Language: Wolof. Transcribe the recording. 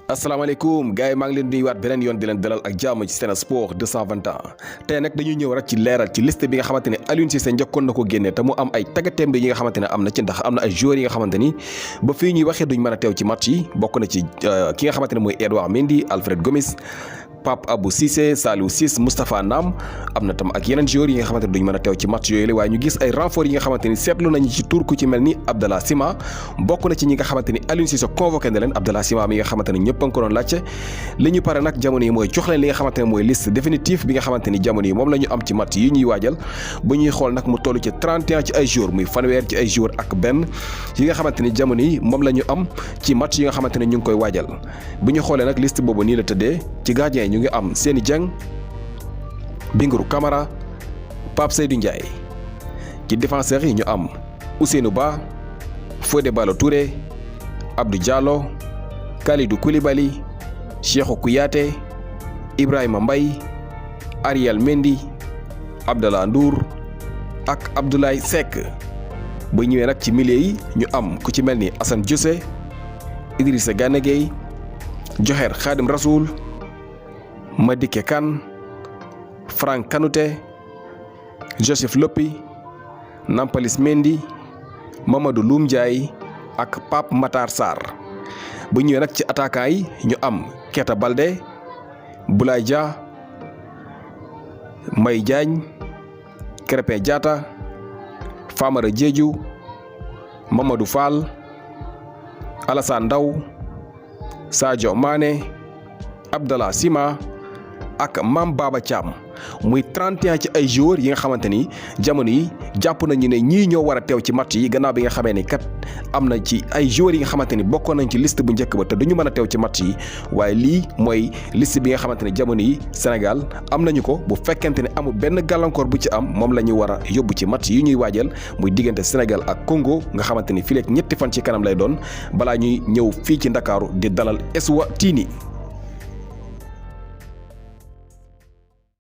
asalaamaaleykum gars yi maa ngi leen di nuyuwaat beneen yoon di leen dalal ak jàmm ci Sen Sport 221 tey nag dañuy ñëw rek ci leeral ci liste bi nga xamante ne Aliou Cissé njëkkoon na ko génne te mu am ay taggatémbe yi nga xamante ne am na ci ndax am na ay joueurs yi nga xamante ni ba fii ñuy waxee duñ mën a teew ci match yi bokk na ci ki nga xamante ne mooy Edouard Mendy Alfred Gomis Pape Abou Cissé Saliou Ciss Moustapha Nam am na tam ak yeneen joueurs yi nga xamante ne duñ mën a teew ci match yooyu la waaye ñu gis ay renforts yi nga xamante ni seetlu nañu ci tur ku ci mel ni Abdallah Sima bokk na ci ñi nga xamante ni Aliou Cissé convoqué na leen Abdallah Sima mi nga xamante ne ñëpp a ngi ko doon laajte li ñu pare nag jamono yi mooy jox leen li nga xamante ne mooy liste définitive bi nga xamante ni jamono yi moom la ñu am ci match yi ñuy waajal bu ñuy xool nag mu toll ci 31 ci ay joueurs muy fanweer ci ay joueurs ak benn yi nga xamante ni jamono yi moom la ñu am ci match yi nga xamante ne ñu ngi koy waajal bu ñu xoolee nag liste boobu nii la tëddee ci gardien yi ñu ngi am Seny Dieng Bingourou Kamara Pape Seydou Ndiaye ci défenseurs yi ñu am Ousseynou Ba Fodé Ballo-Touré Abdou Diallo Kalidou Koulibaly Cheikhou Kouyaté Ibrahima Mbaye Ariel Mendy Abdallah Ndour ak Abdoulaye Seck bu ñëwee nag ci milieu yi ñu am ku ci mel ni Assane Diossé Idrissa Gana Gueye Joher Khadim Rassoul Madické Kane Franck Kanouté Joseph Lopy Nampalys Mendy Mamadou Loum Ndiaye ak Pape Matar Sarr bu ñëwee nag ci attaquant yi ñu am Keita Baldé Boulaye Dia Mbaye Diagne Krépin Diatta Famara Diédhiou Mamadou Fall Alassane Ndao Sadio Mané Abdallah Sima ak Mame Baba Thiam muy 31 ci ay joueurs yi nga xamante ni jamono yi jàpp nañu ne ñii ñoo war a teew ci match yi gannaaw bi nga xamee ni kat am na ci ay joueurs yi nga xamante ni bokkoon nañ ci liste bu njëkk ba te duñu mën a teew ci match yi waaye lii mooy liste bi nga xamante ni jamono yi Sénégal am nañu ko bu fekkente ne amul benn gàllankoor bu ci am moom la ñu war a yóbbu ci match yi ñuy waajal muy diggante Sénégal ak Congo nga xamante ni fii leeg ñetti fan ci kanam lay doon balaa ñuy ñëw fii ci Ndakaaru di dalal Eswatini